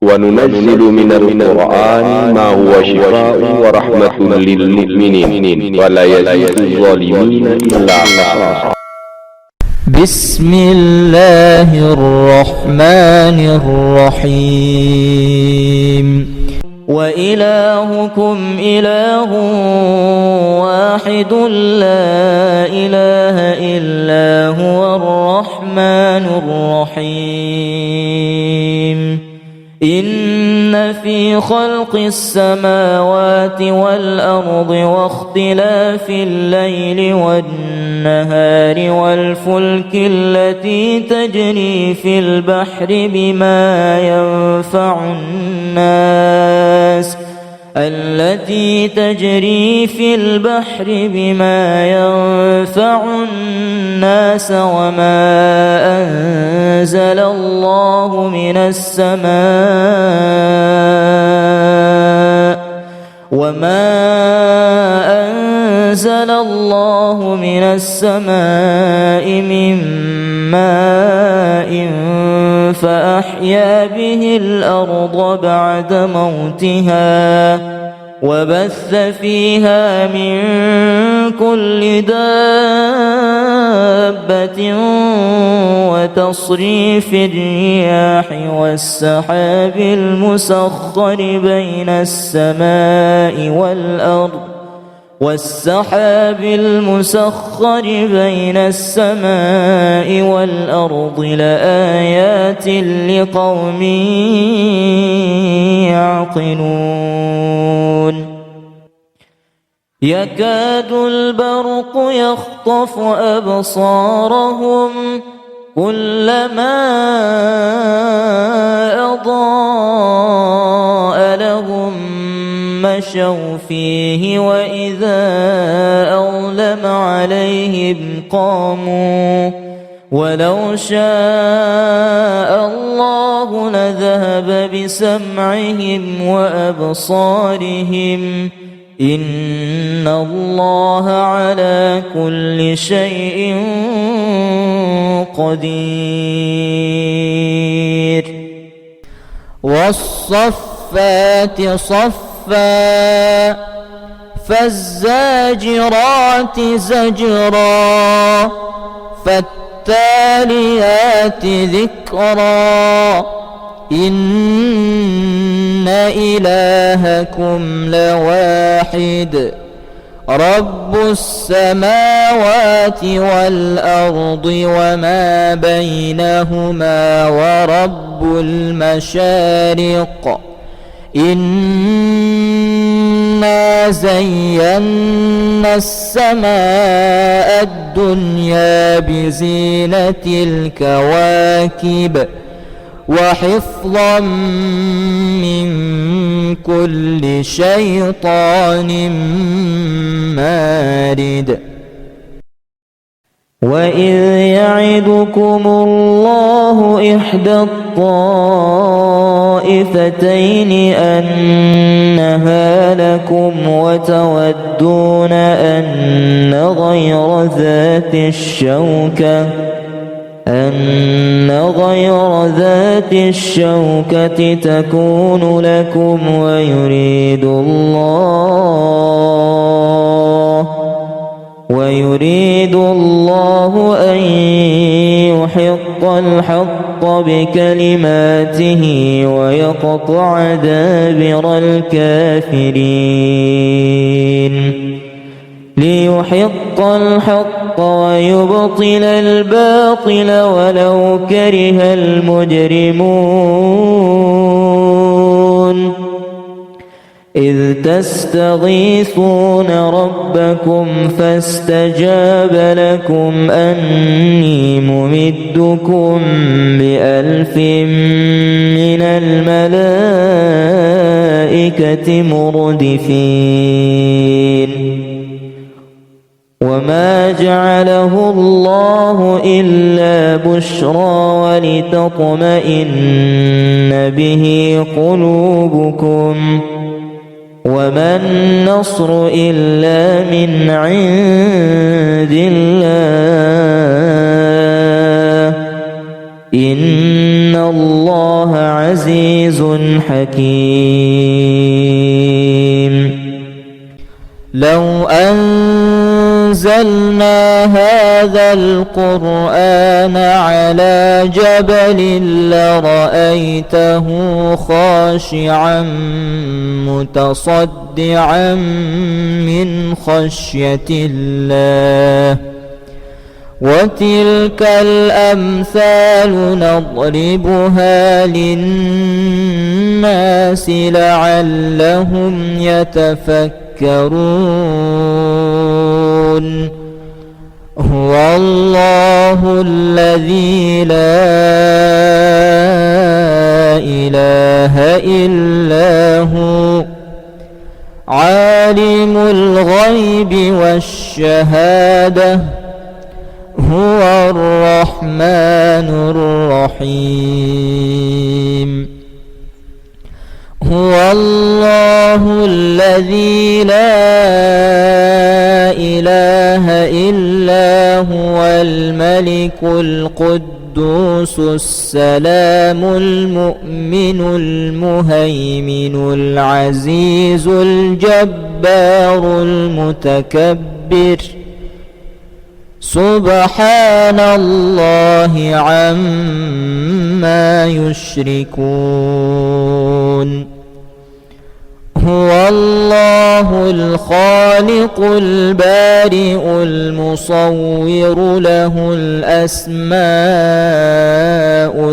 وننزل من القرآن ما هو شفاء ورحمة للمؤمنين ولا يزيد الظالمين إلا خسارا. بسم الله الرحمن الرحيم. وإلهكم إله واحد لا إله إلا هو الرحمن الرحيم. إن في خلق السماوات والأرض واختلاف الليل والنهار والفلك التي تجري في البحر بما ينفع الناس وما أنزل الله من السماء من ماء فأحيا به الأرض بعد موتها وبث فيها من كل دابة وتصريف الرياح والسحاب المسخر بين السماء والأرض لآيات لقوم يعقلون. يكاد البرق يخطف أبصارهم كلما أضاء لهم مشوا فيه وإذا أظلم عليهم قاموا ولو شاء الله لذهب بسمعهم وأبصارهم إن الله على كل شيء قدير. والصفات صفا فالزاجرات زجرا فالتاليات ذكرا إن إلهكم لواحد رب السماوات والأرض وما بينهما ورب المشارق. إنا زينا السماء الدنيا بزينة الكواكب وحفظا من كل شيطان مارد. وإذ يعدكم الله إحدى الطائفتين أنها لكم وتودون أن غير ذات الشوكة تكون لكم ويريد الله أن يحق الحق بكلماته ويقطع دابر الكافرين. ليحق الحق ويبطل الباطل ولو كره المجرمون. إذ تستغيثون ربكم فاستجاب لكم أني ممدكم ب1000 من الملائكة مردفين. وما جعله الله إلا بشرى ولتطمئن به قلوبكم وما النصر إلا من عند الله إن الله عزيز حكيم. لو أنزلنا هذا القرآن على جبل لرأيته خاشعا متصدعا من خشية الله. وتلك الأمثال نضربها للناس لعلهم يتفكرون. هو الله الذي لا إله إلا هو عالم الغيب والشهادة هو الرحمن الرحيم. هو الله الذي لا إله إلا هو الملك القدوس السلام المؤمن المهيمن العزيز الجبار المتكبر. سبحان الله عما يشركون. هو الله الخالق البارئ المصور له الأسماء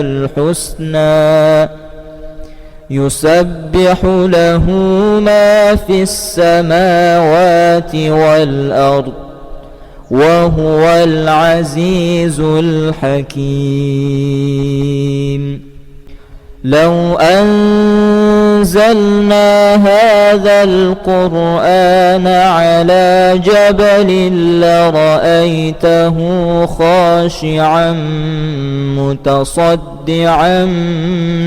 الحسنى يسبح له ما في السماوات والأرض وهو العزيز الحكيم. لو أنزلنا هذا القرآن على جبل لرأيته خاشعا متصدعا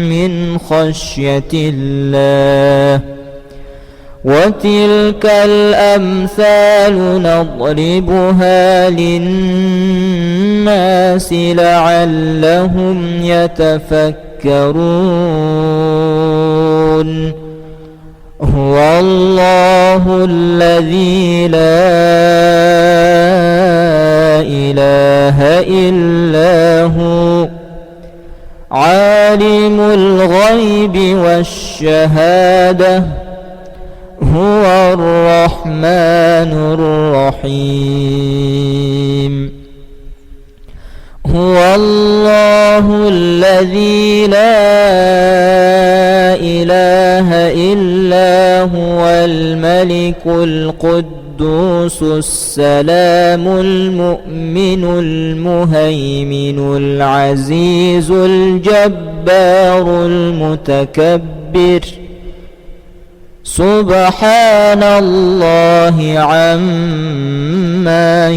من خشية الله. وتلك الأمثال نضربها للناس لعلهم يتفكرون. هو الله الذي لا إله إلا هو عالم الغيب والشهادة هو الرحمن الرحيم. هو الله الذي لا إله إلا هو الملك القدوس السلام المؤمن المهيمن العزيز الجبار المتكبر. سبحان الله عما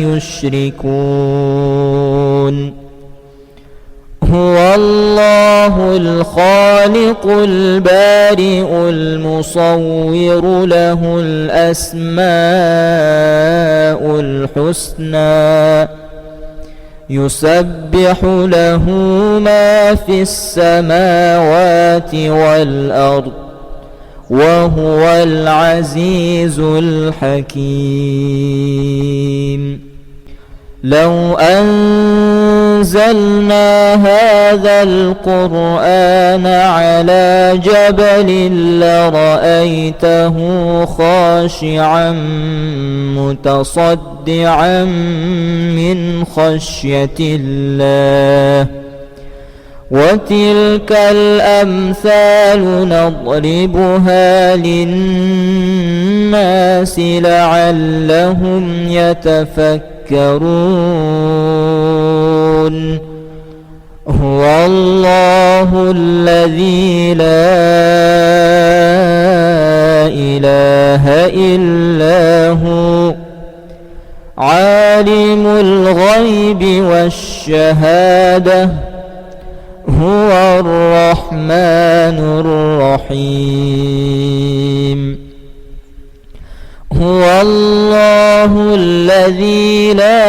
يشركون. هو الله الخالق البارئ المصور له الأسماء الحسنى يسبح له ما في السماوات والأرض وهو العزيز الحكيم. لو أنزلنا هذا القرآن على جبل لرأيته خاشعا متصدعا من خشية الله. وتلك الأمثال نضربها للناس لعلهم يتفكرون. هو الله الذي لا إله إلا هو عالم الغيب والشهادة هو الرحمن الرحيم. هو الله الذي لا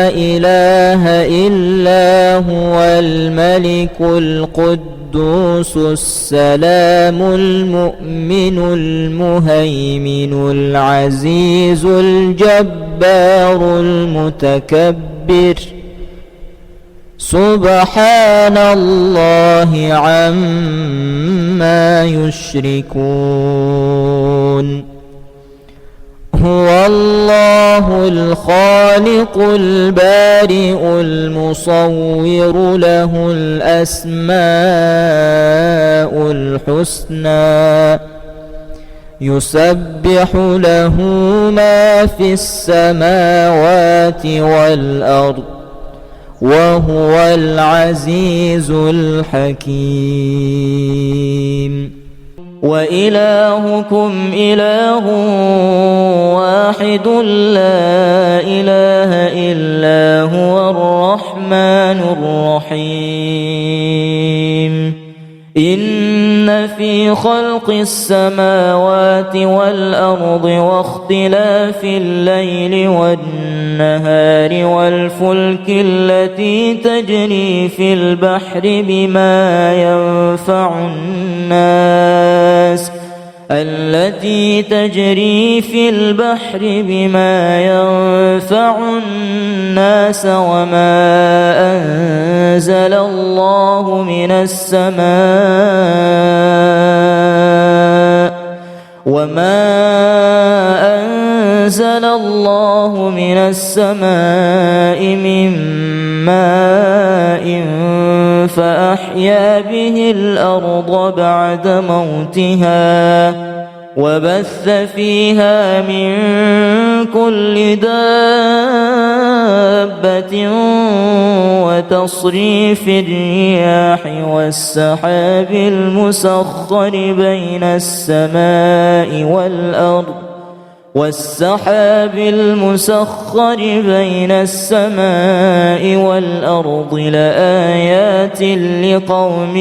إله إلا هو الملك الملك القدوس السلام المؤمن المهيمن العزيز الجبار المتكبر سبحان الله عما يشركون. هو الله الخالق البارئ المصور له الأسماء الحسنى يسبح له ما في السماوات والأرض وهو العزيز الحكيم. وإلهكم إله واحد لا إله إلا هو الرحمن الرحيم. إن في خلق السماوات والأرض واختلاف الليل والنهار والفلك التي تجري في البحر بما ينفع الناس وما أنزل الله من السماء من ماء فأحيا به الأرض بعد موتها وبث فيها من كل دابة وتصريف الرياح والسحاب المسخر بين السماء والأرض لآيات لقوم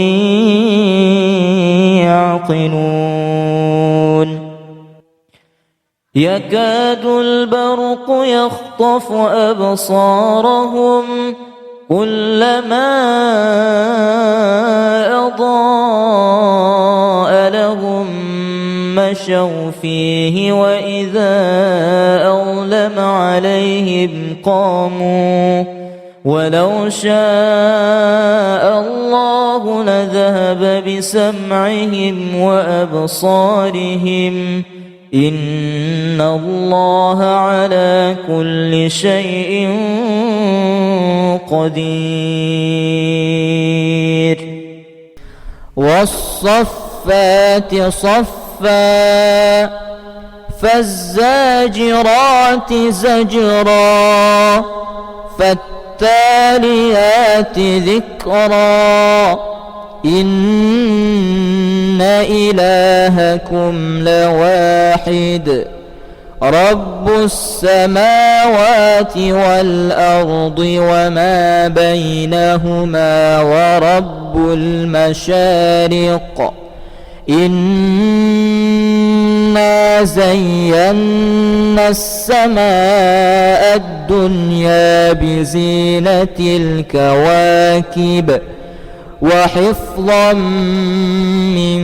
يعقلون. يكاد البرق يخطف أبصارهم كلما أضاء لهم مشوا فيه وإذا أظلم عليهم قاموا ولو شاء الله لذهب بسمعهم وأبصارهم إن الله على كل شيء قدير. والصفات صفا فالزاجرات زجرا فالتاليات ذكرا إن إلهكم لواحد رب السماوات والأرض وما بينهما ورب المشارق إنا زينا السماء الدنيا بزينة الكواكب وحفظا من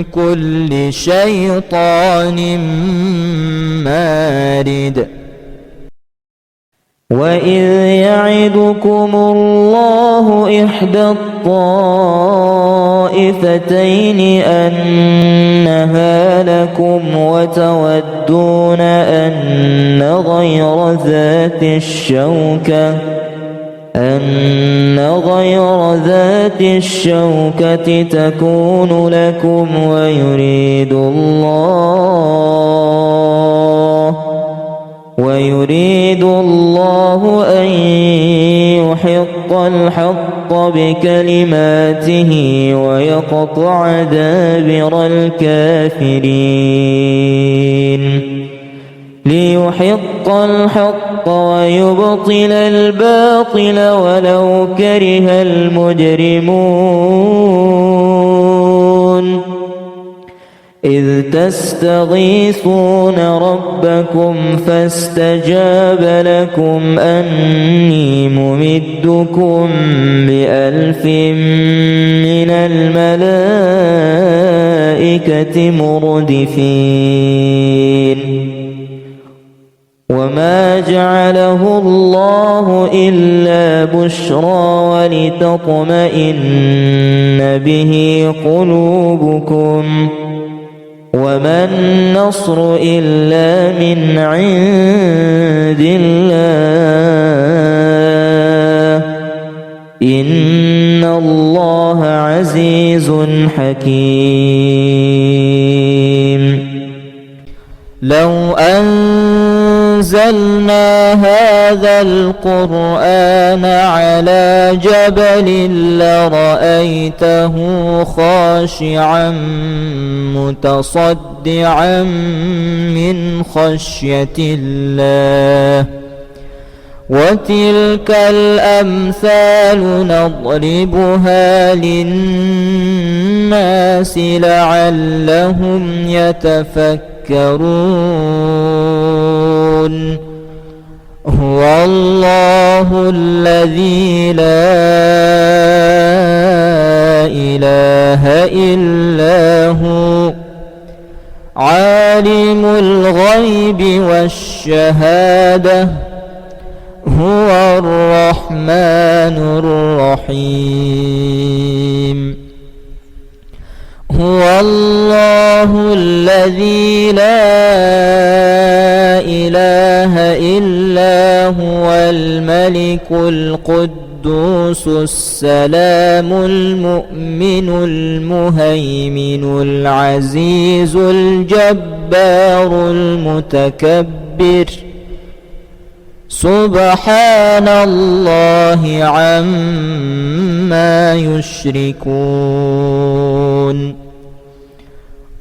كل شيطان مارد. وإذ يعدكم الله إحدى الطائفتين أنها لكم وتودون أن غير ذات الشوكة تكون لكم ويريد الله أن يحق الحق بكلماته ويقطع دابر الكافرين ليحق الحق ويبطل الباطل ولو كره المجرمون. إذ تستغيثون ربكم فاستجاب لكم أني ممدكم ب1000 من الملائكة مردفين وما جعله الله إلا بشرى ولتطمئن به قلوبكم وما النصر إلا من عند الله إن الله عزيز حكيم لو أنزلنا هذا القرآن على جبل لرأيته خاشعا متصدعا من خشية الله وتلك الأمثال نضربها للناس لعلهم يتفكرون هو الله الذي لا إله إلا هو عالم الغيب والشهادة هو الرحمن الرحيم هو الله الذي لا إله إلا هو الملك القدوس السلام المؤمن المهيمن العزيز الجبار المتكبر سبحان الله عما يشركون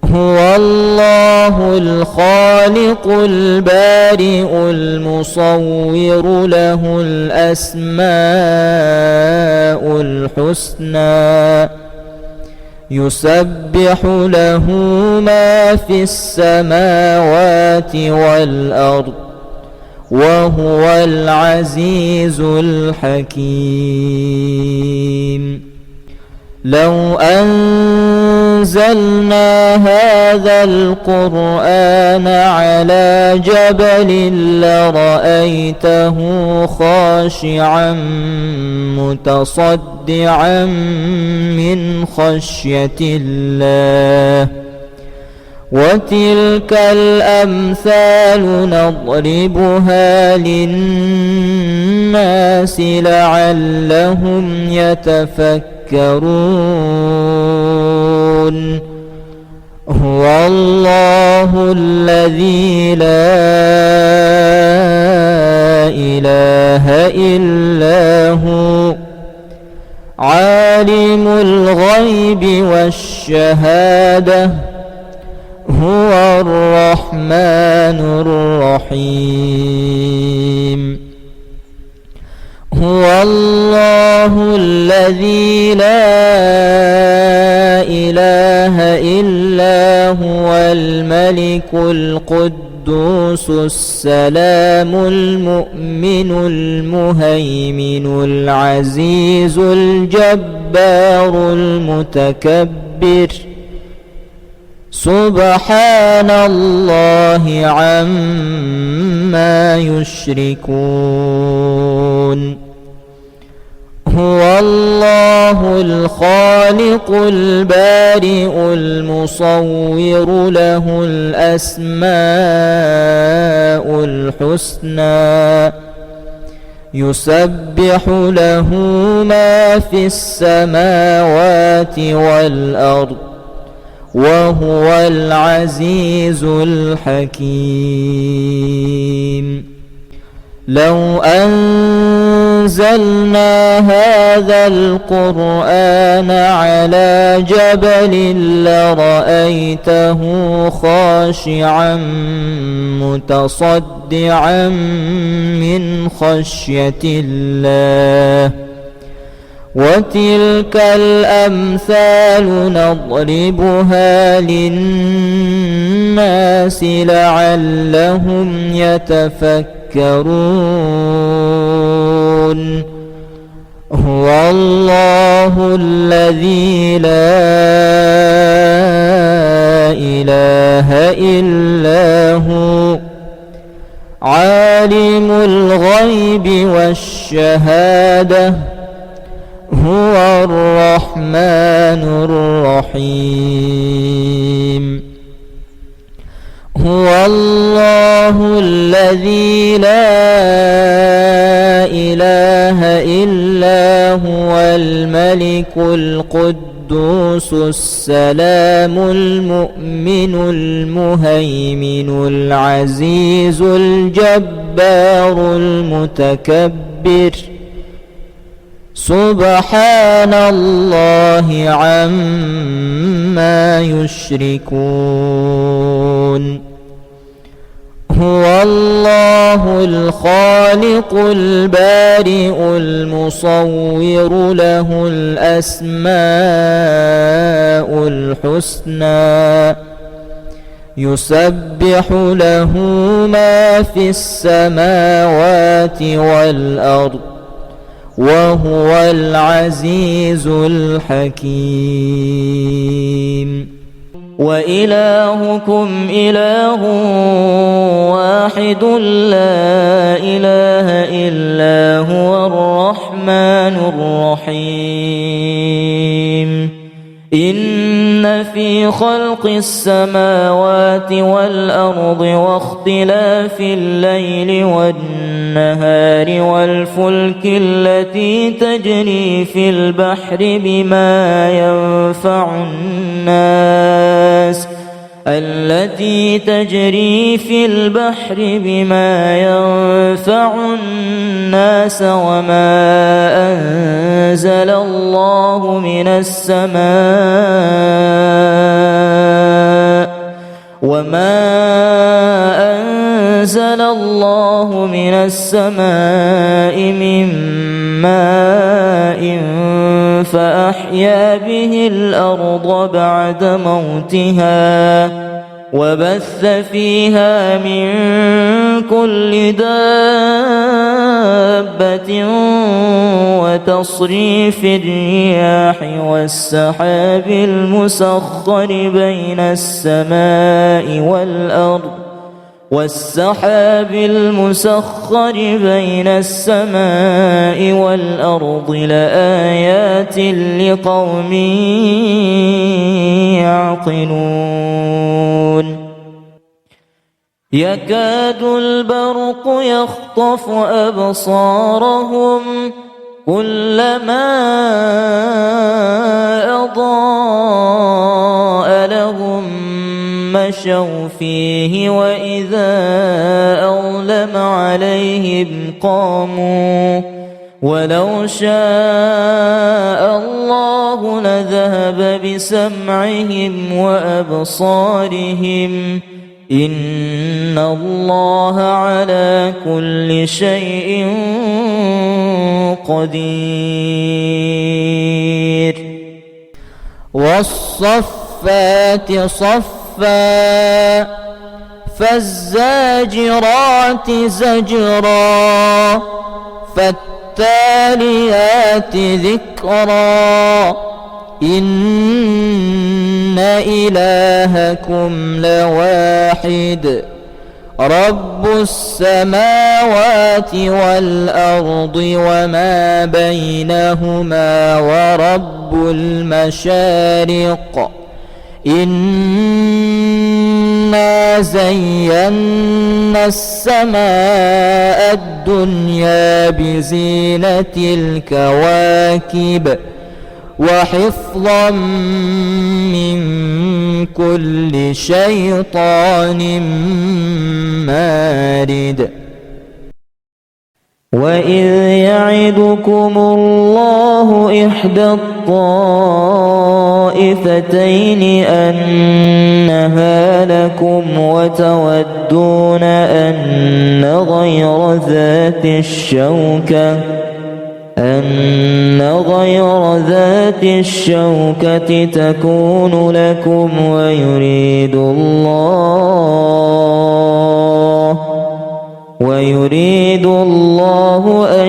هو الله الخالق البارئ المصور له الأسماء الحسنى يسبح له ما في السماوات والأرض وهو العزيز الحكيم لو أنزلنا هذا القرآن على جبل لرأيته خاشعا متصدعا من خشية الله وتلك الأمثال نضربها للناس لعلهم يتفكرون هو الله الذي لا إله إلا هو عالم الغيب والشهادة هو الرحمن الرحيم هو الله الذي لا إله إلا هو الملك القدوس السلام المؤمن المهيمن العزيز الجبار المتكبر سبحان الله عما يشركون هو الله الخالق البارئ المصور له الأسماء الحسنى يسبح له ما في السماوات والأرض وهو العزيز الحكيم لو أنزلنا هذا القرآن على جبل لرأيته خاشعا متصدعا من خشية الله وتلك الأمثال نضربها للناس لعلهم يتفكرون هو الله الذي لا إله إلا هو عالم الغيب والشهادة هو الرحمن الرحيم هو الله الذي لا إله إلا هو الملك القدوس السلام المؤمن المهيمن العزيز الجبار المتكبر سبحان الله عما يشركون هو الله الخالق البارئ المصور له الأسماء الحسنى يسبح له ما في السماوات والأرض وهو العزيز الحكيم وإلهكم إله واحد لا إله إلا هو الرحمن الرحيم إن في خلق السماوات والأرض واختلاف الليل والنهار والفلك التي تجري في البحر بما ينفع الناس وما أنزل الله من السماء من ماء فأحيا به الأرض بعد موتها وبث فيها من كل دابة وتصريف الرياح والسحاب المسخر بين السماء والأرض لآيات لقوم يعقلون يكاد البرق يخطف أبصارهم كلما أضاء لهم مشوا فيه وإذا أظلم عليهم قاموا ولو شاء الله لذهب بسمعهم وأبصارهم إن الله على كل شيء قدير والصفات صفا فالزاجرات زجرا فالتاليات ذكرا إن إلهكم لواحد رب السماوات والأرض وما بينهما ورب المشارق إنا زينا السماء الدنيا بزينة الكواكب وحفظا من كل شيطان مارد وإذ يعدكم الله إحدى الطائفتين أنها لكم وتودون أن غير ذات الشوكة أن غير ذات الشوكة تكون لكم ويريد الله أن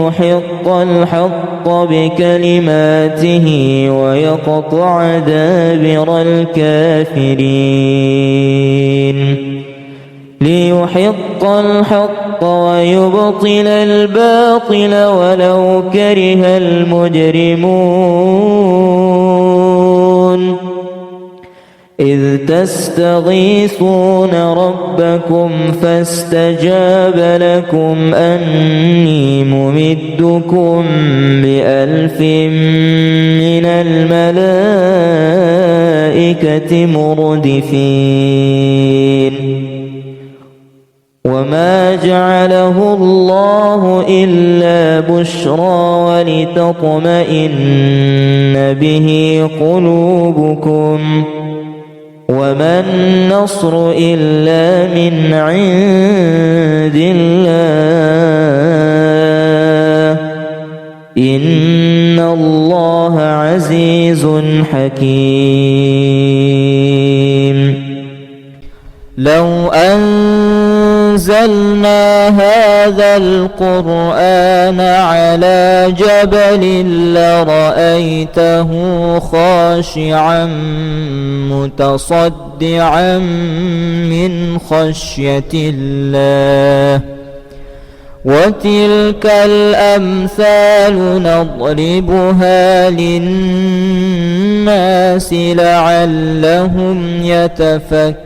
يحق الحق بكلماته ويقطع دابر الكافرين ليحق الحق ويبطل الباطل ولو كره المجرمون إذ تستغيثون ربكم فاستجاب لكم أني ممدكم ب1000 من الملائكة مردفين وما جعله الله إلا بشرى ولتطمئن به قلوبكم وما النصر إلا من عند الله إن الله عزيز حكيم لو أنزلنا هذا القرآن على جبل لرأيته خاشعا متصدعا من خشية الله وتلك الأمثال نضربها للناس لعلهم يتفكرون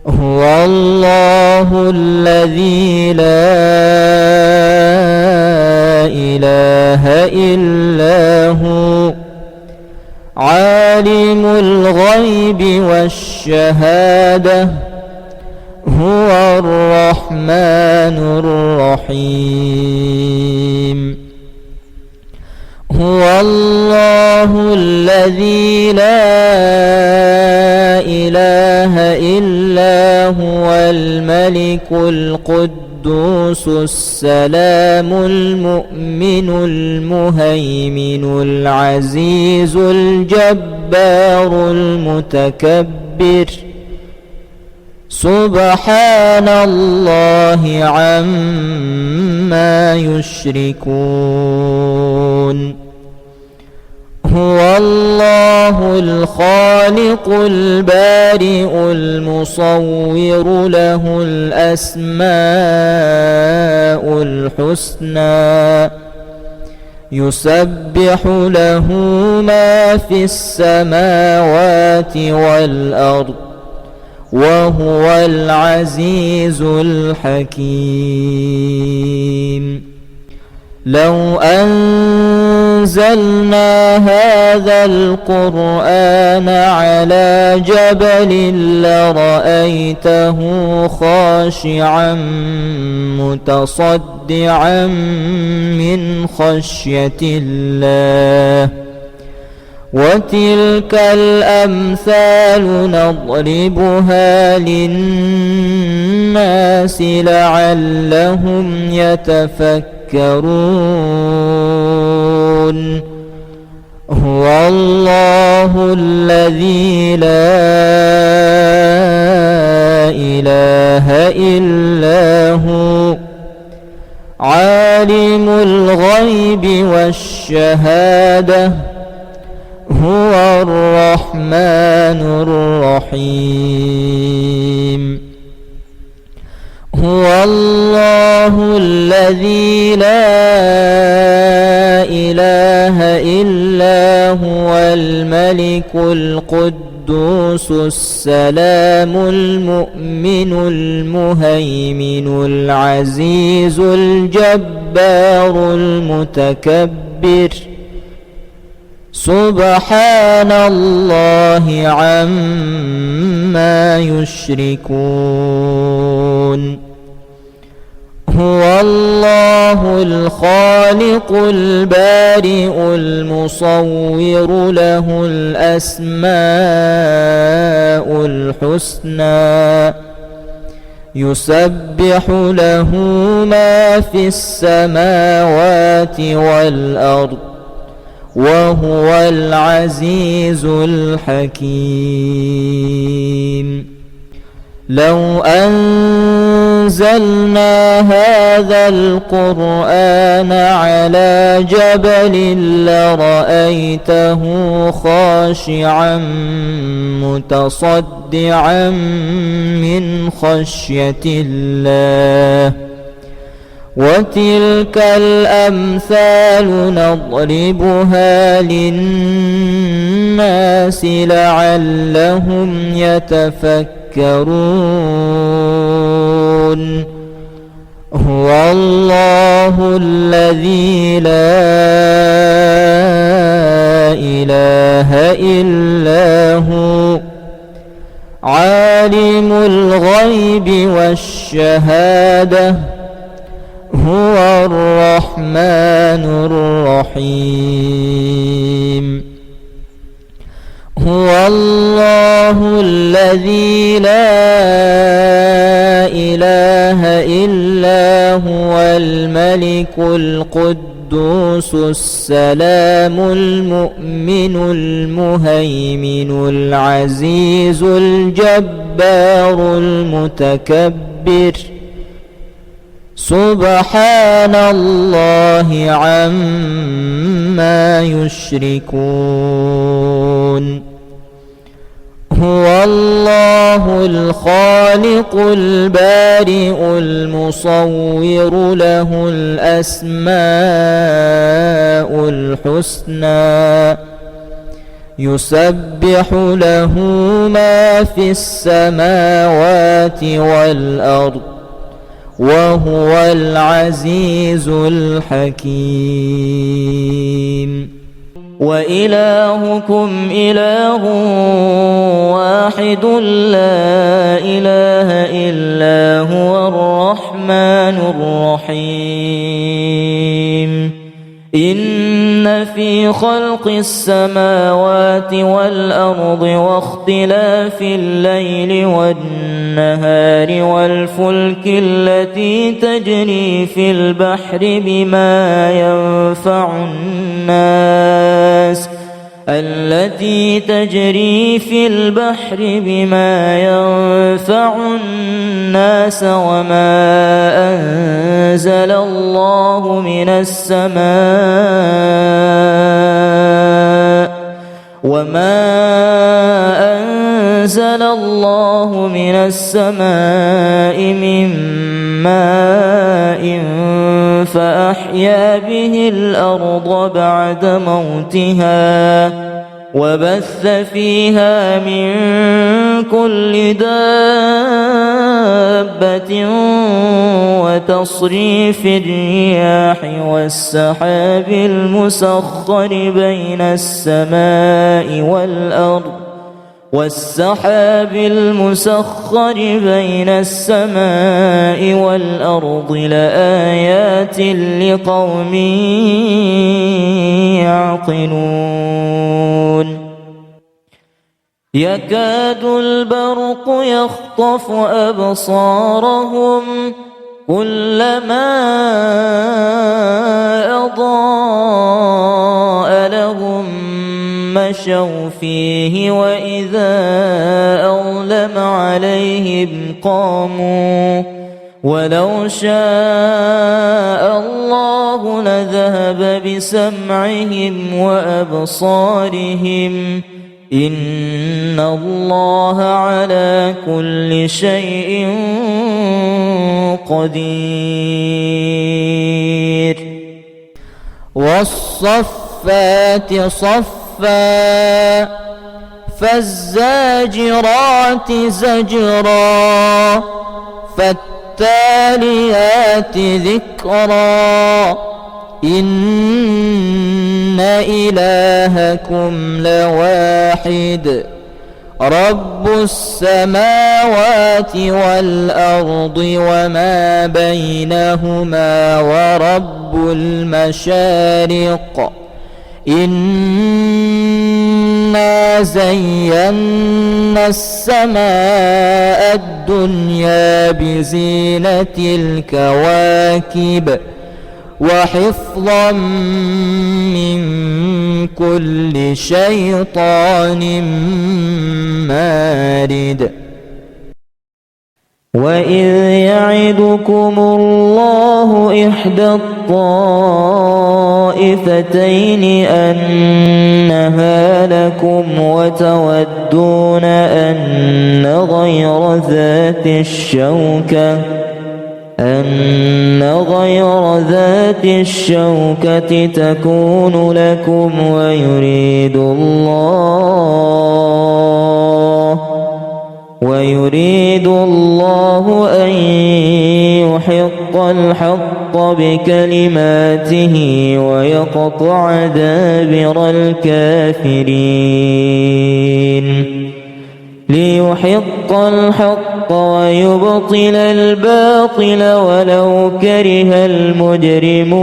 هو الله الذي لا إله إلا هو عالم الغيب والشهادة هو الرحمن الرحيم هو الله الذي لا إله إلا هو الملك القدوس السلام المؤمن المهيمن العزيز الجبار المتكبر سبحان الله عما يشركون هو الله الخالق البارئ المصور له الأسماء الحسنى يسبح له ما في السماوات والأرض وهو العزيز الحكيم لو أنزلنا هذا القرآن على جبل لرأيته خاشعا متصدعا من خشية الله وتلك الأمثال نضربها للناس لعلهم يتفكرون هو الله الذي لا إله إلا هو عالم الغيب والشهادة هو الرحمن الرحيم هو الله الذي لا إله إلا هو الملك القدوس السلام المؤمن المهيمن العزيز الجبار المتكبر سبحان الله عما يشركون هو الله الخالق البارئ المصور له الأسماء الحسنى يسبح له ما في السماوات والأرض وهو العزيز الحكيم. لو أنزلنا هذا القرآن على جبل لرأيته خاشعا متصدعا من خشية الله. وتلك الأمثال نضربها للناس لعلهم يتفكرون. هو الله الذي لا إله إلا هو عالم الغيب والشهادة هو الرحمن الرحيم. هو الله الذي لا إله إلا هو الملك القدوس السلام المؤمن المهيمن العزيز الجبار المتكبر. سبحان الله عما يشركون. هو الله الخالق البارئ المصور له الأسماء الحسنى يسبح له ما في السماوات والأرض وهو العزيز الحكيم. وإلهكم إله واحد لا إله إلا هو الرحمن الرحيم. إن في خلق السماوات والأرض واختلاف الليل والنهار والفلك التي تجري في البحر بما ينفع الناس وما أنزل الله من السماء من ماء فأحيا به الأرض بعد موتها وبث فيها من كل دابة وتصريف الرياح والسحاب المسخر بين السماء والأرض لآيات لقوم يعقلون. يكاد البرق يخطف أبصارهم كلما أضاء لهم مشوا فيه وإذا أظلم عليهم قاموا ولو شاء الله لذهب بسمعهم وأبصارهم إن الله على كل شيء قدير. والصفات صفا فالزاجرات زجرا فالتاليات ذكرا إن إلهكم لواحد رب السماوات والأرض وما بينهما ورب المشارق إنا إنا زينا السماء الدنيا بزينة الكواكب وحفظا من كل شيطان مارد. وإذ يعدكم الله إحدى الطائفتين أنها لكم وتودون أن غير ذات الشوكة تكون لكم ويريد الله أن يحق الحق بكلماته ويقطع دابر الكافرين ليحق الحق ويبطل الباطل ولو كره المجرمون.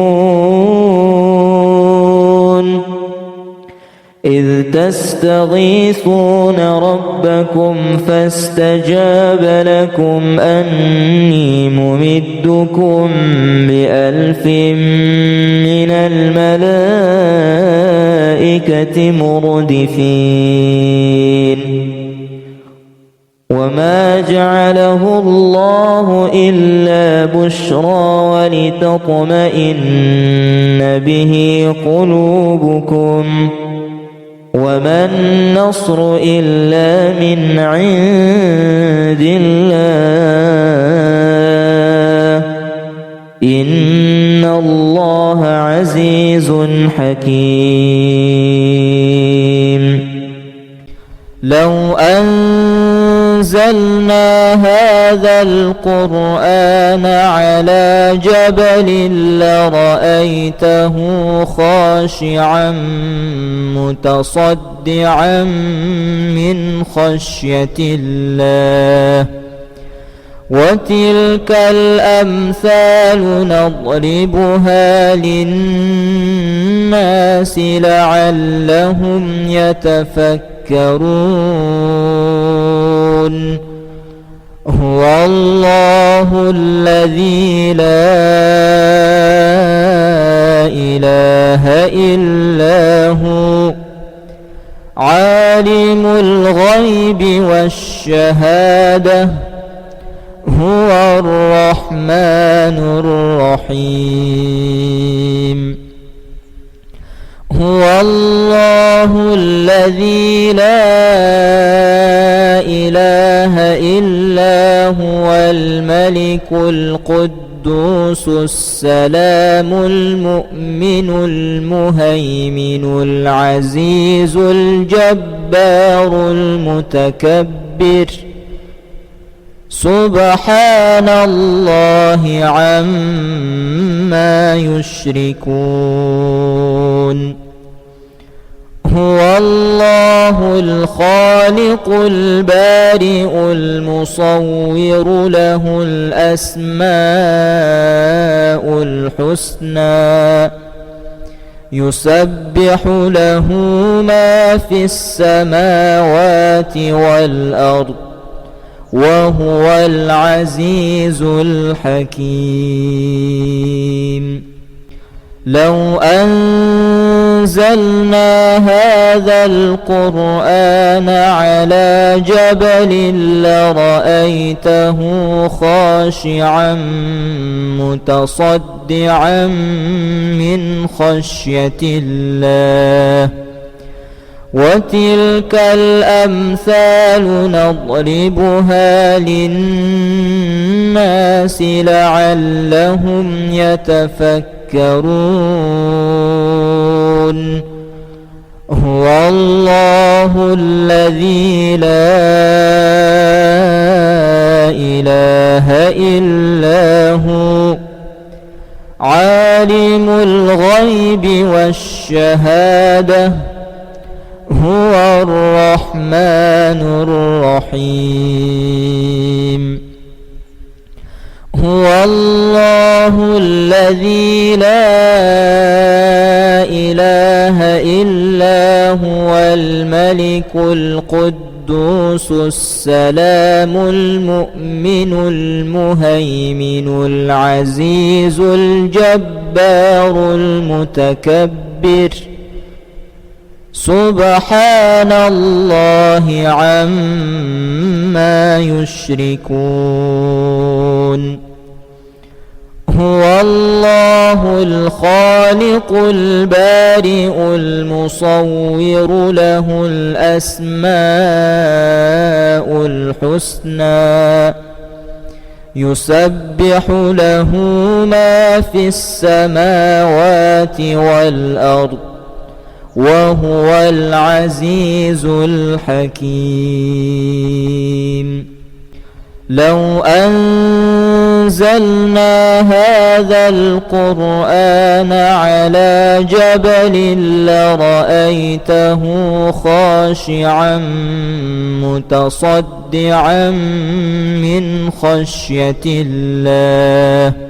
إذ تستغيثون ربكم فاستجاب لكم أني ممدكم ب1000 من الملائكة مردفين. وما جعله الله إلا بشرى ولتطمئن به قلوبكم وما النصر إلا من عند الله إن الله عزيز حكيم. لو أنزلنا هذا القرآن على جبل لرأيته خاشعا متصدعا من خشية الله. وتلك الأمثال نضربها للناس لعلهم يتفكرون. هو الله الذي لا إله إلا هو عالم الغيب والشهادة هو الرحمن الرحيم. هو الله الذي لا إله إلا هو الملك القدوس السلام المؤمن المهيمن العزيز الجبار المتكبر سبحان الله عما يشركون. هو الله الخالق البارئ المصور له الأسماء الحسنى يسبح له ما في السماوات والأرض وهو العزيز الحكيم. لو أنزلنا هذا القرآن على جبل لرأيته خاشعا متصدعا من خشية الله. وتلك الأمثال نضربها للناس لعلهم يتفكرون. هو الله الذي لا إله إلا هو عالم الغيب والشهادة هو الرحمن الرحيم. هو الله الذي لا إله إلا هو الملك القدوس السلام المؤمن المهيمن العزيز الجبار المتكبر سبحان الله عما يشركون هو الله الخالق البارئ المصور له الأسماء الحسنى يسبح له ما في السماوات والأرض وهو العزيز الحكيم لو أنزلنا هذا القرآن على جبل لرأيته خاشعا متصدعا من خشية الله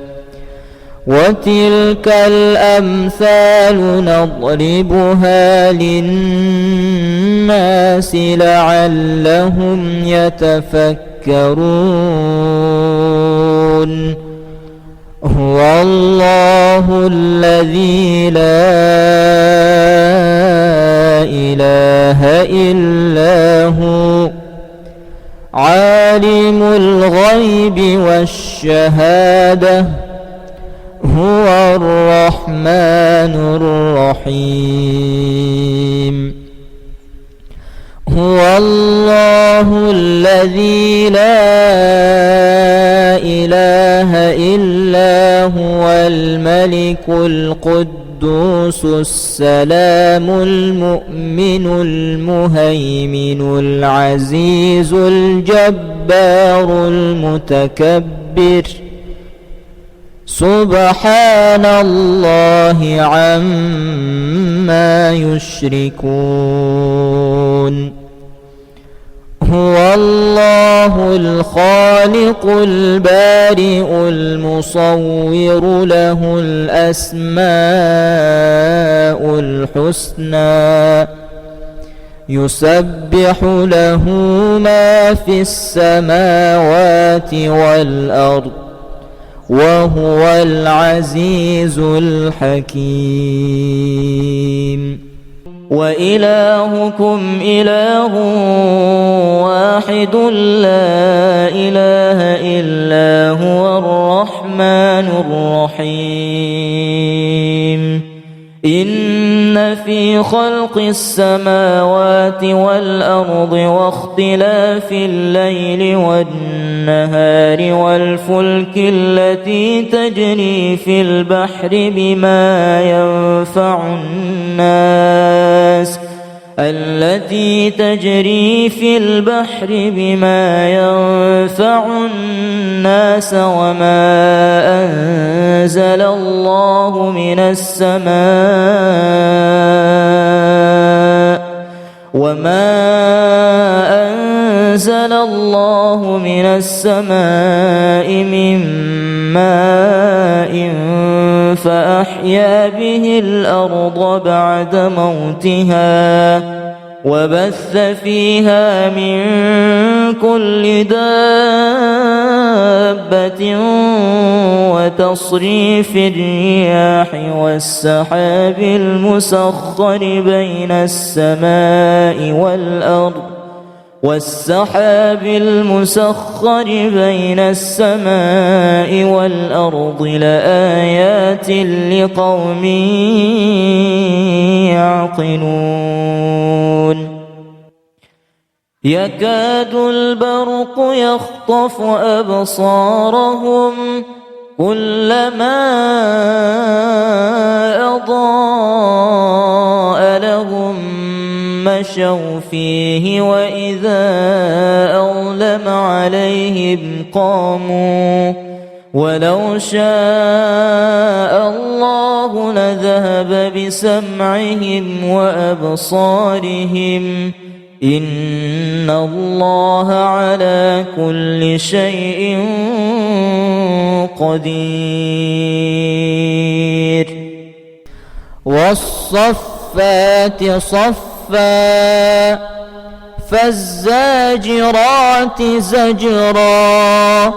وتلك الأمثال نضربها للناس لعلهم يتفكرون هو الله الذي لا إله إلا هو عالم الغيب والشهادة هو الرحمن الرحيم هو الله الذي لا إله إلا هو الملك القدوس السلام المؤمن المهيمن العزيز الجبار المتكبر سبحان الله عما يشركون هو الله الخالق البارئ المصور له الأسماء الحسنى يسبح له ما في السماوات والأرض وهو العزيز الحكيم وإلهكم إله واحد لا إله إلا هو الرحمن الرحيم إن في خلق السماوات والأرض واختلاف الليل والنهار والفلك التي تجري في البحر بما ينفع الناس وما أنزل الله من السماء من ماء فأحيا به الأرض بعد موتها وبث فيها من كل دابة وتصريف الرياح والسحاب المسخر بين السماء والأرض لآيات لقوم يعقلون يكاد البرق يخطف أبصارهم كلما أضاء لهم مشوا فيه وإذا أظلم عليهم قاموا ولو شاء الله لذهب بسمعهم وأبصارهم إن الله على كل شيء قدير والصفات والصفات صفا فالزاجرات زجرا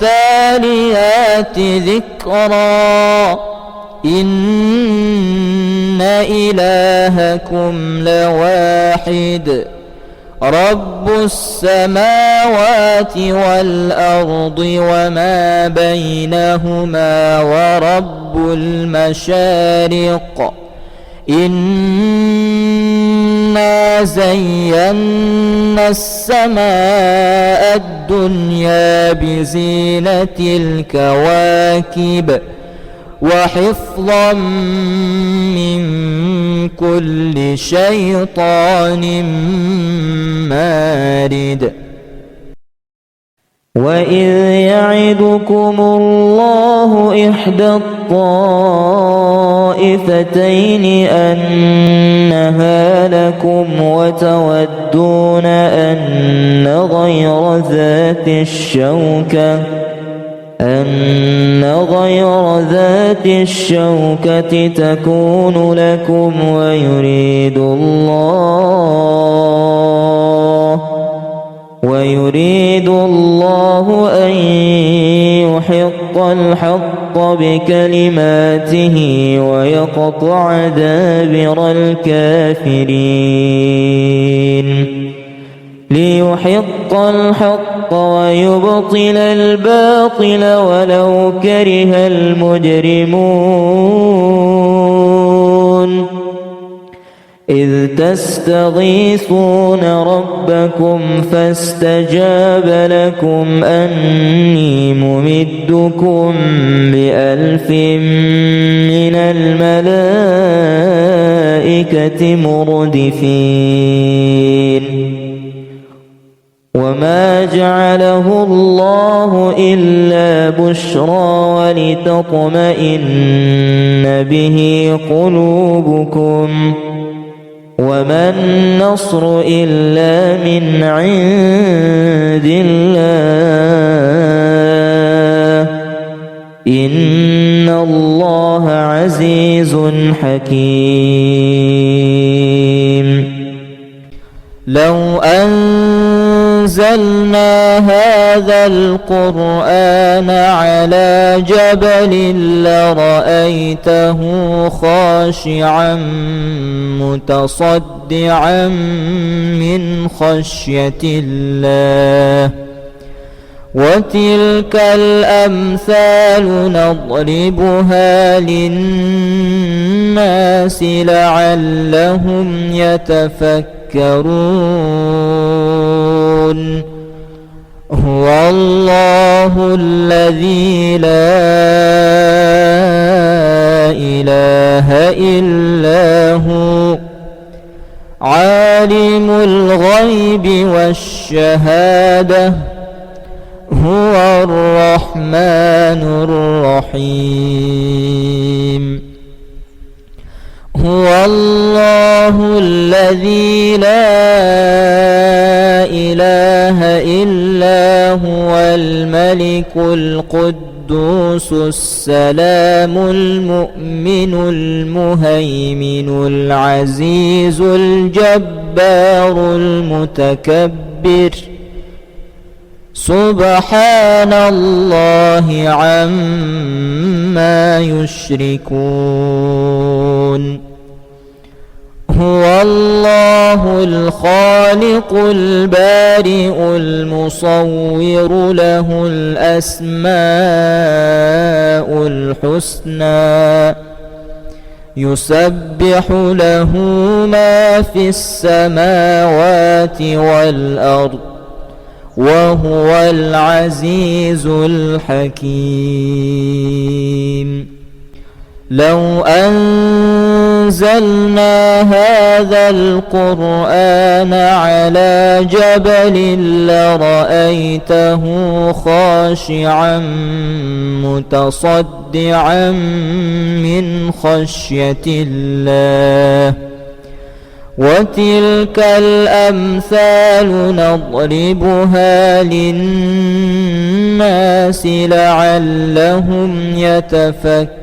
فالتاليات ذكرا إن إلهكم لواحد رب السماوات والأرض وما بينهما ورب المشارق إنا زينا السماء الدنيا بزينة الكواكب وحفظا من كل شيطان مارد وإذ يعدكم الله إحدى الطائفتين أنها لكم وتودون أن غير ذات الشوكة تكون لكم ويريد الله أن يحق الحق بكلماته ويقطع دابر الكافرين ليحق الحق ويبطل الباطل ولو كره المجرمون إذ تستغيثون ربكم فاستجاب لكم أني ممدكم ب1000 من الملائكة مردفين وما جعله الله إلا بشرى ولتطمئن به قلوبكم وما النصر إلا من عند الله إن الله عزيز حكيم لو أنزلنا هذا القرآن على جبل لرأيته خاشعا متصدعا من خشية الله وتلك الأمثال نضربها للناس لعلهم يتفكرون هو الله الذي لا إله إلا هو عالم الغيب والشهادة هو الرحمن الرحيم هو الله الذي لا إله إلا هو الملك القدوس السلام المؤمن المهيمن العزيز الجبار المتكبر سبحان الله عما يشركون هو الله الخالق البارئ المصور له الأسماء الحسنى يسبح له ما في السماوات والأرض وهو العزيز الحكيم لو أنزلنا هذا القرآن على جبل لرأيته خاشعا متصدعا من خشية الله وتلك الأمثال نضربها للناس لعلهم يتفكرون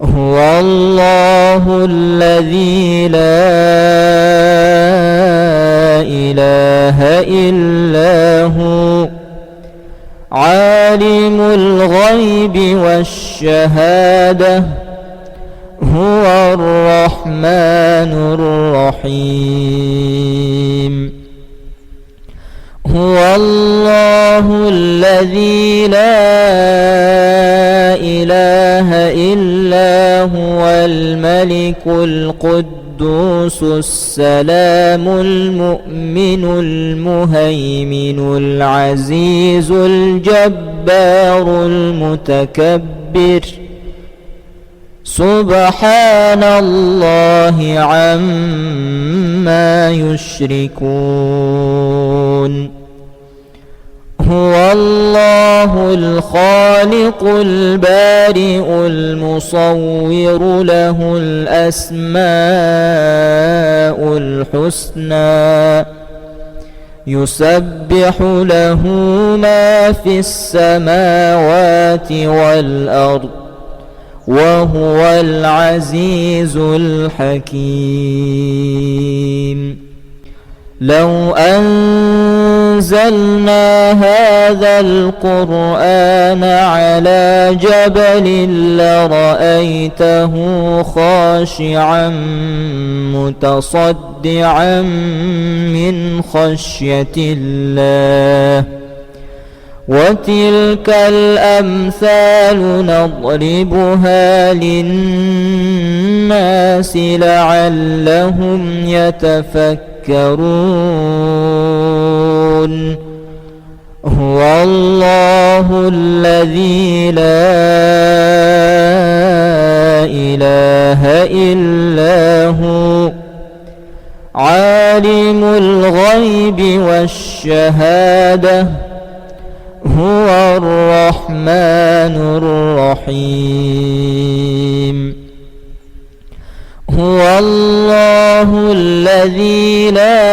هو الله الذي لا إله إلا هو عالم الغيب والشهادة هو الرحمن الرحيم هو الله الذي لا إله إلا هو الملك القدوس السلام المؤمن المهيمن العزيز الجبار المتكبر سبحان الله عما يشركون هو الله الخالق البارئ المصور له الأسماء الحسنى يسبح له ما في السماوات والأرض وهو العزيز الحكيم لو أنزلنا هذا القرآن على جبل لرأيته خاشعا متصدعا من خشية الله وتلك الأمثال نضربها للناس لعلهم يتفكرون هو الله الذي لا إله إلا هو عالم الغيب والشهادة هو الرحمن الرحيم هو الله الذي لا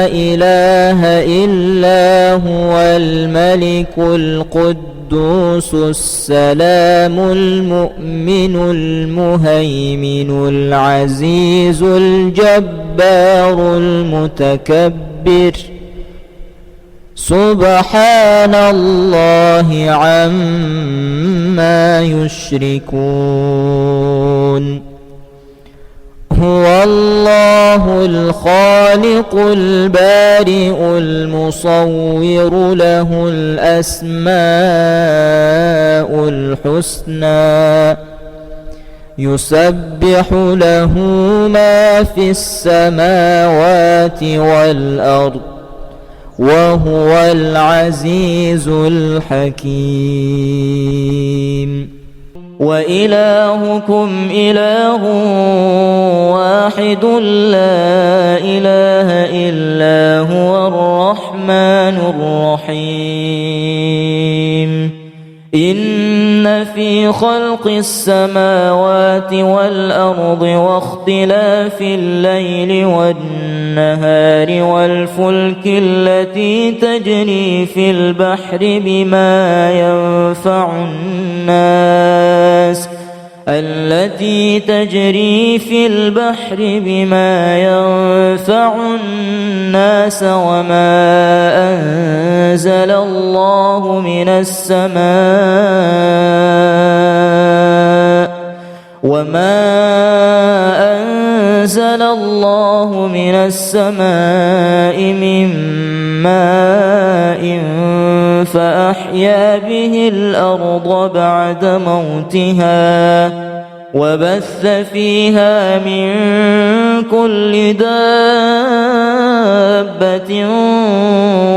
إله إلا هو الملك القدوس السلام المؤمن المهيمن العزيز الجبار المتكبر سبحان الله عما يشركون هو الله الخالق البارئ المصور له الأسماء الحسنى يسبح له ما في السماوات والأرض وهو العزيز الحكيم وإلهكم إله واحد لا إله إلا هو الرحمن الرحيم إن في خلق السماوات والأرض واختلاف الليل والنهار والفلك التي تجري في البحر بما ينفع الناس وما أنزل الله من السماء من ماء فأحيا به الأرض بعد موتها وبث فيها من كل دابة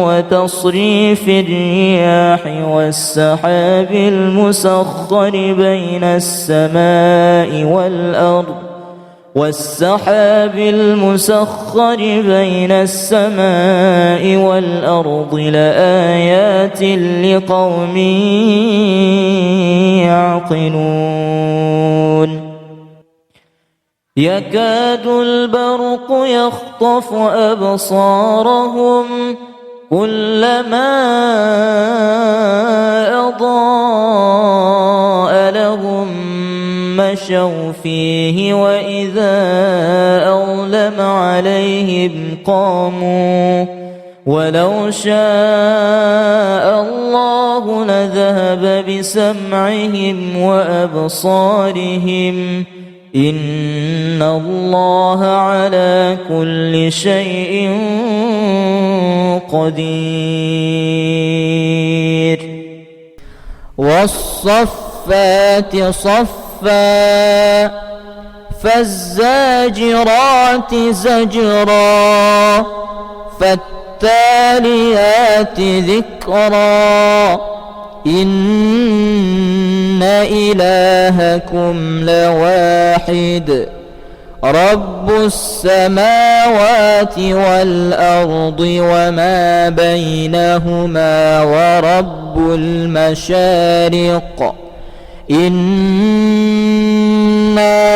وتصريف الرياح والسحاب المسخر بين السماء والأرض لآيات لقوم يعقلون يكاد البرق يخطف أبصارهم كلما أضاء لهم مشوا فيه وإذا أظلم عليهم قاموا ولو شاء الله لذهب بسمعهم وأبصارهم إن الله على كل شيء قدير والصفات صفا فالزاجرات زجرا فالتاليات ذكرا إن إلهكم لواحد رب السماوات والأرض وما بينهما ورب المشارق إنا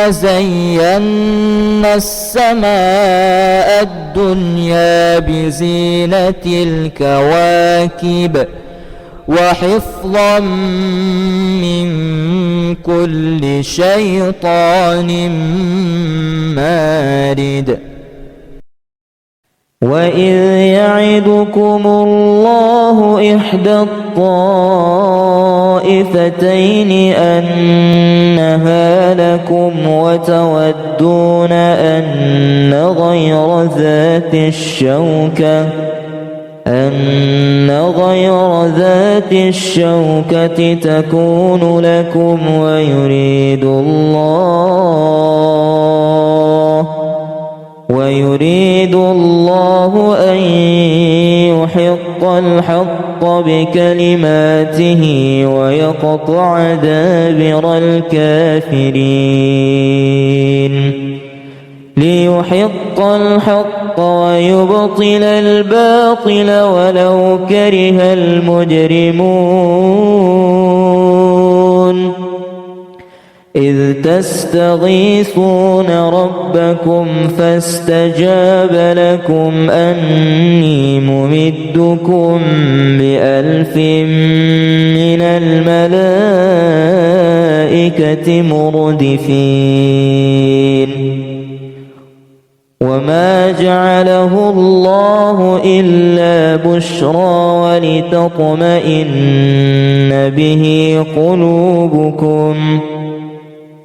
زينا السماء الدنيا بزينة الكواكب وحفظا من كل شيطان مارد وإذ يعدكم الله إحدى الطائفتين أنها لكم وتودون أن غير ذات الشوكة تكون لكم ويريد الله أن يحق الحق بكلماته ويقطع دابر الكافرين ليحق الحق ويبطل الباطل ولو كره المجرمون إذ تستغيثون ربكم فاستجاب لكم أني ممدكم ب1000 من الملائكة مردفين وما جعله الله إلا بشرى ولتطمئن به قلوبكم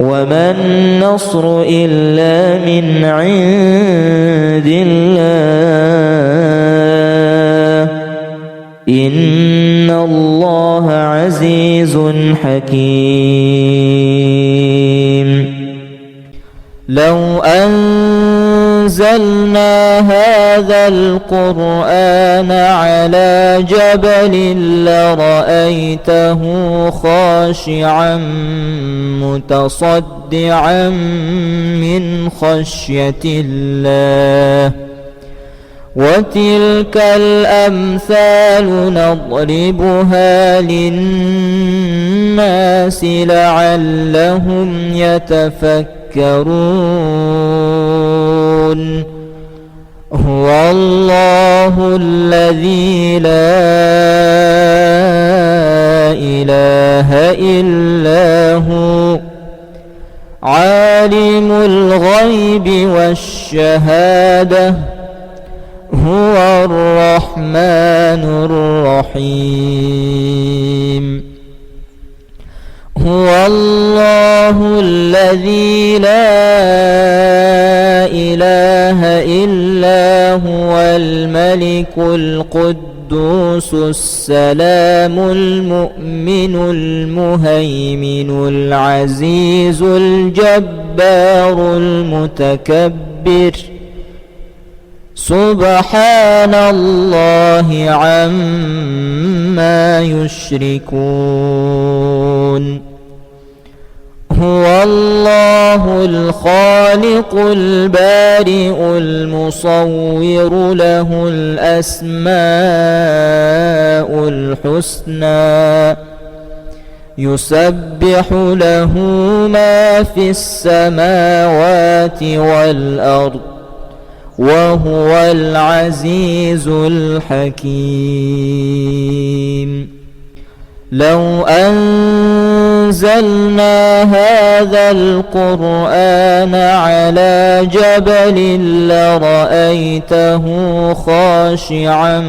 وما النصر إلا من عند الله إن الله عزيز حكيم لو أنزلنا هذا القرآن على جبل لرأيته خاشعا متصدعا من خشية الله وتلك الأمثال نضربها للناس لعلهم يتفكرون هو الله الذي لا إله إلا هو عالم الغيب والشهادة هو الرحمن الرحيم هو الله الذي لا إله إلا هو الملك القدوس السلام المؤمن المهيمن العزيز الجبار المتكبر سبحان الله عما يشركون هو الله الخالق البارئ المصور له الأسماء الحسنى يسبح له ما في السماوات والأرض وهو العزيز الحكيم. لو أنزلنا هذا القرآن على جبل لرأيته خاشعا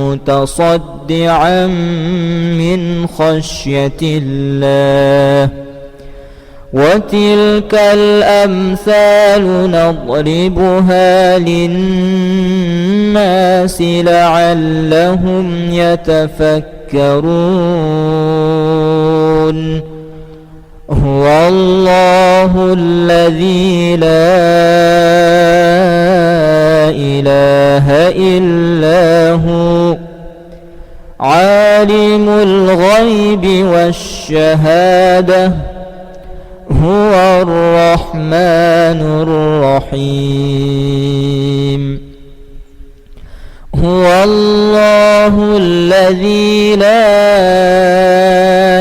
متصدعا من خشية الله. وتلك الأمثال نضربها للناس لعلهم يتفكرون. هو الله الذي لا إله إلا هو عالم الغيب والشهادة هو الرحمن الرحيم. هو الله الذي لا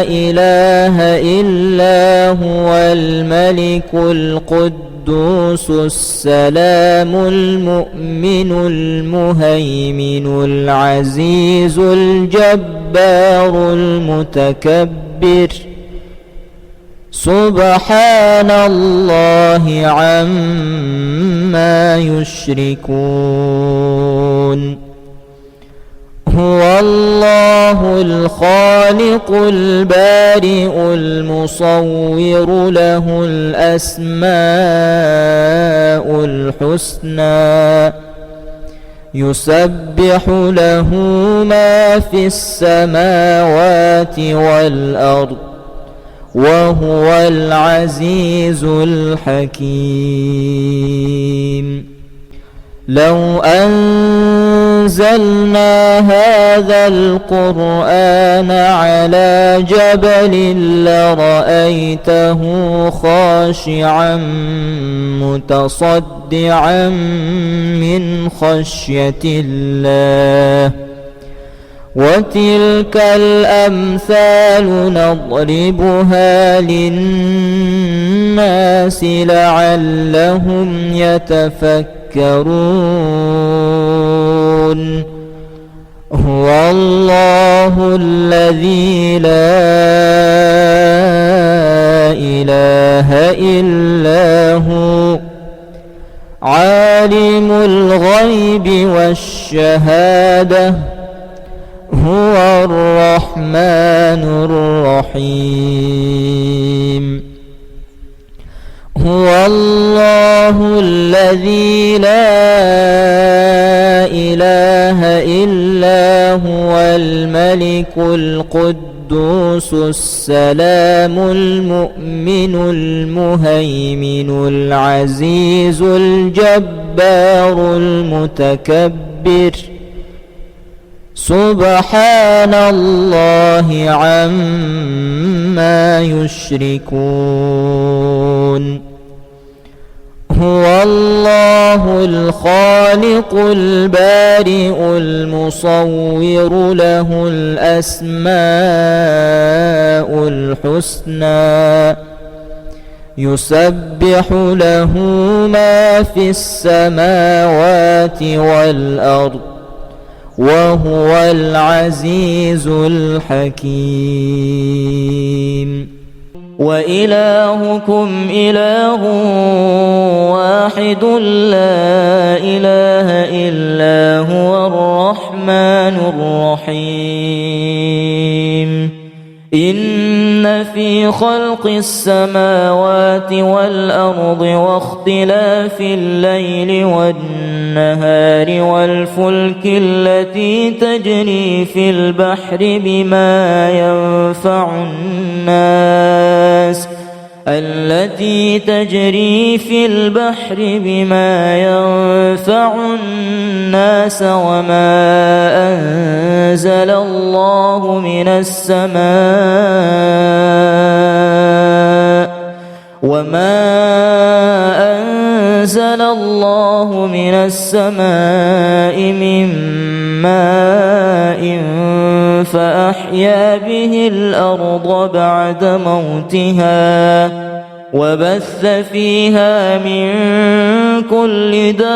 إله إلا هو الملك القدوس السلام المؤمن المهيمن العزيز الجبار المتكبر. سبحان الله عما يشركون. هو الله الخالق البارئ المصور له الأسماء الحسنى يسبح له ما في السماوات والأرض وهو العزيز الحكيم. لو أنزلنا هذا القرآن على جبل لرأيته خاشعا متصدعا من خشية الله. وتلك الأمثال نضربها للناس لعلهم يتفكرون. هو الله الذي لا إله إلا هو عالم الغيب والشهادة هو الرحمن الرحيم. هو الله الذي لا إله إلا هو الملك القدوس السلام المؤمن المهيمن العزيز الجبار المتكبر. سبحان الله عما يشركون. هو الله الخالق البارئ المصور له الأسماء الحسنى يسبح له ما في السماوات والأرض وهو العزيز الحكيم. وإلهكم إله واحد لا إله إلا هو الرحمن الرحيم. إن في خلق السماوات والأرض واختلاف الليل والنهار والفلك التي تجري في البحر بما ينفع الناس وما أنزل الله من السماء من ماء فأحيا به الأرض بعد موتها وبث فيها من كل دابة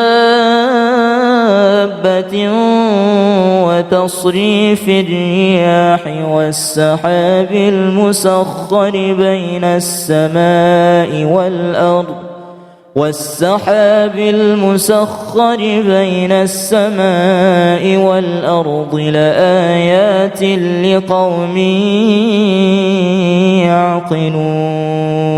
وتصريف الرياح والسحاب المسخر بين السماء والأرض لآيات لقوم يعقلون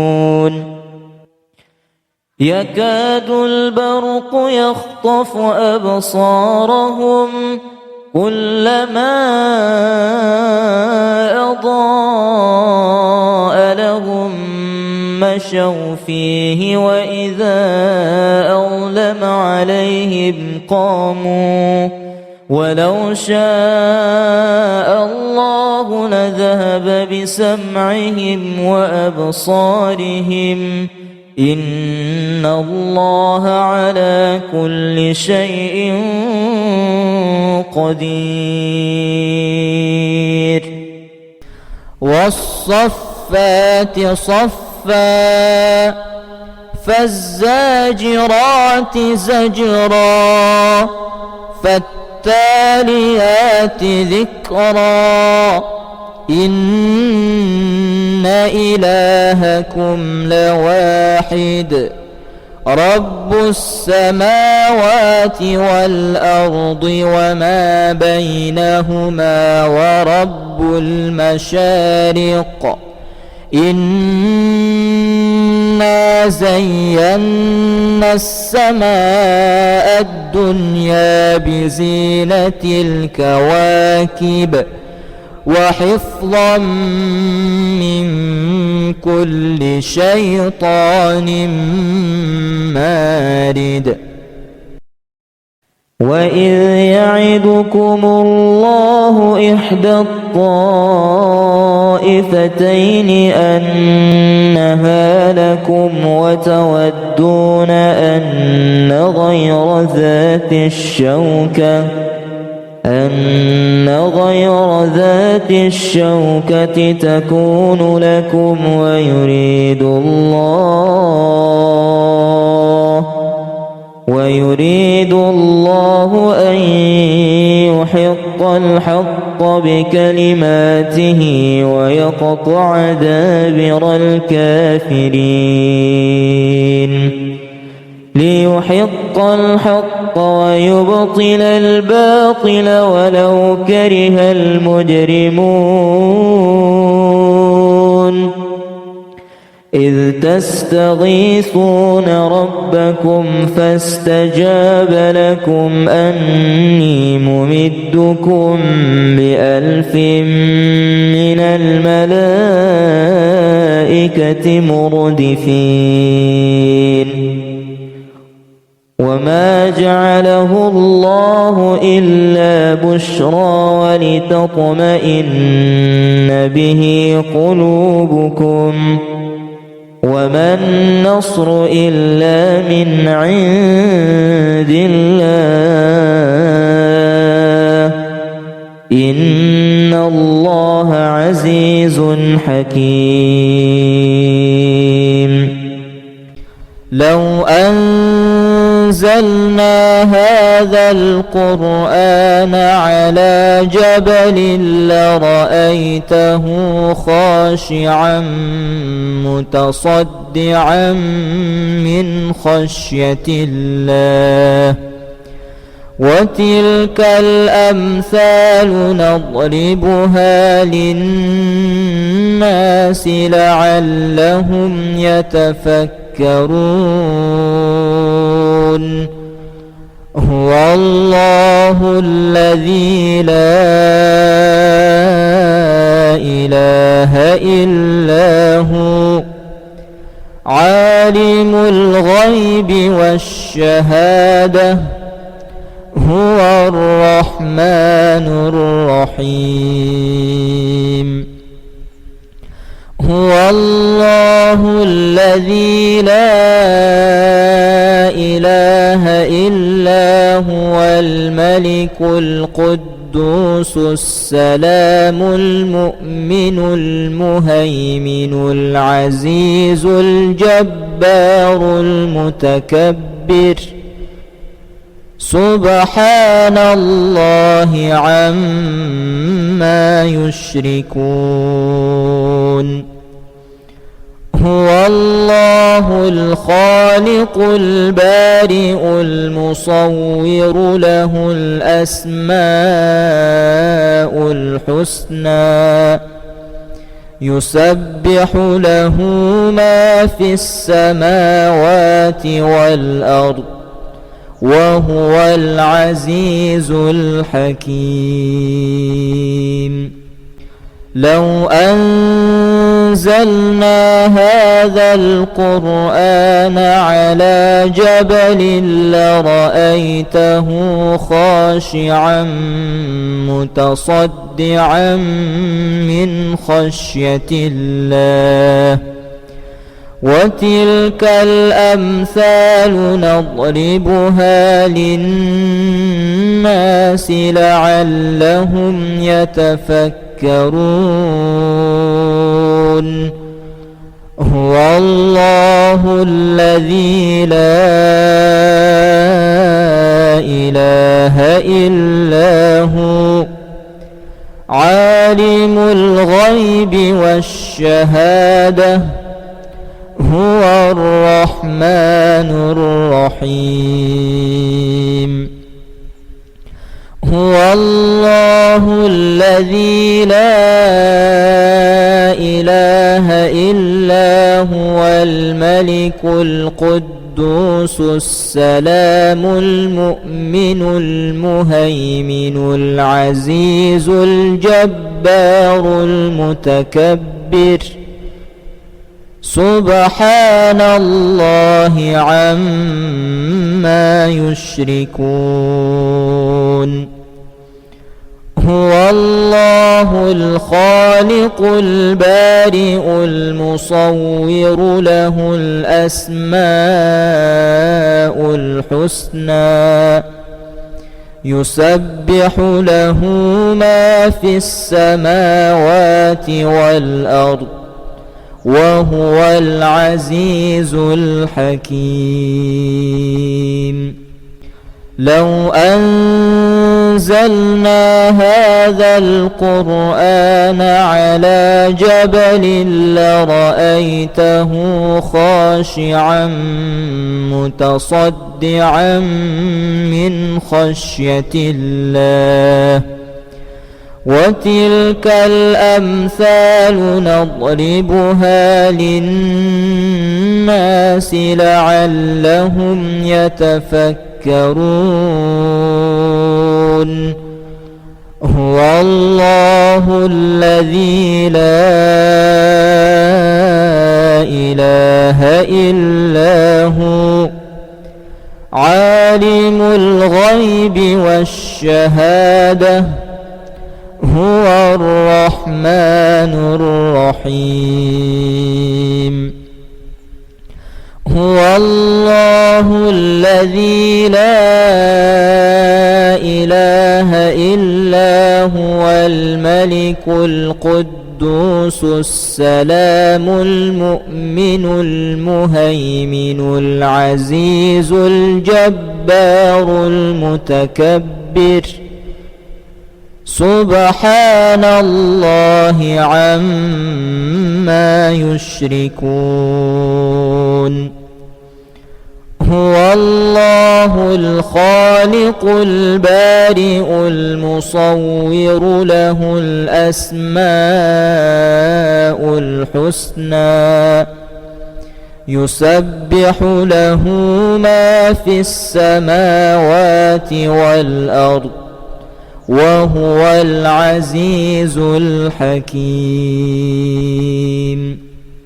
يكاد البرق يخطف أبصارهم كلما أضاء لهم مشوا فيه وإذا أظلم عليهم قاموا ولو شاء الله لذهب بسمعهم وأبصارهم إن الله على كل شيء قدير والصفات صفا فالزاجرات زجرا فالتاليات ذكرا إن إلهكم لواحد رب السماوات والأرض وما بينهما ورب المشارق إنا زينا السماء الدنيا بزينة الكواكب وحفظا من كل شيطان مارد وإذ يعدكم الله إحدى الطائفتين أنها لكم وتودون أن غير ذات الشوكة تكون لكم ويريد الله أن يحق الحق بكلماته ويقطع دابر الكافرين ليحق الحق ويبطل الباطل ولو كره المجرمون إذ تستغيثون ربكم فاستجاب لكم أني ممدكم ب1000 من الملائكة مردفين وما جعله الله إلا بشرى ولتطمئن به قلوبكم وما النصر إلا من عند الله إن الله عزيز حكيم لو أنزلنا هذا القرآن على جبل لرأيته خاشعا متصدعا من خشية الله وتلك الأمثال نضربها للناس لعلهم يتفكرون هو الله الذي لا إله إلا هو عالم الغيب والشهادة هو الرحمن الرحيم هو الله الذي لا إله إلا هو الملك القدوس القدوس السلام المؤمن المهيمن العزيز الجبار المتكبر سبحان الله عما يشركون هو الله الخالق البارئ المصور له الأسماء الحسنى يسبح له ما في السماوات والأرض وهو العزيز الحكيم لو أنزلنا هذا القرآن على جبل لرأيته خاشعا متصدعا من خشية الله وتلك الأمثال نضربها للناس لعلهم يتفكرون هو الله الذي لا إله إلا هو عالم الغيب والشهادة هو الرحمن الرحيم هو الله الذي لا إله إلا هو الملك القدوس السلام المؤمن المهيمن العزيز الجبار المتكبر سبحان الله عما يشركون هو الله الخالق البارئ المصور له الأسماء الحسنى يسبح له ما في السماوات والأرض وهو العزيز الحكيم لو أنزلنا هذا القرآن على جبل لرأيته خاشعا متصدعا من خشية الله وتلك الأمثال نضربها للناس لعلهم يتفكرون هو الله الذي لا إله إلا هو عالم الغيب والشهادة هو الرحمن الرحيم هو الله الذي لا إله إلا هو الملك القدوس السلام المؤمن المهيمن العزيز الجبار المتكبر سبحان الله عما يشركون هو الله الخالق البارئ المصور له الأسماء الحسنى يسبح له ما في السماوات والأرض وهو العزيز الحكيم